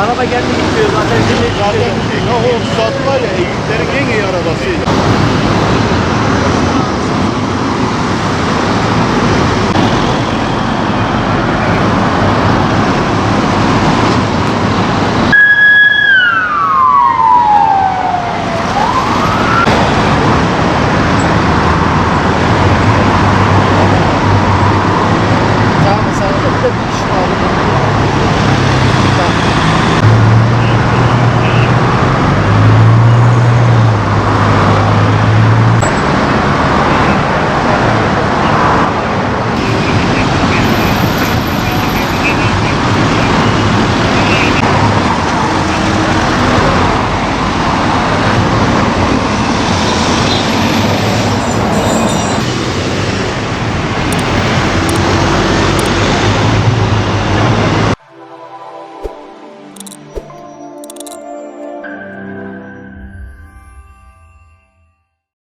Araba kendi gidiyor zaten. Zaten Yahoo 36 var ya, Eğitlerin en iyi arabasıydı. Tamam sana da bir de bir kişi var.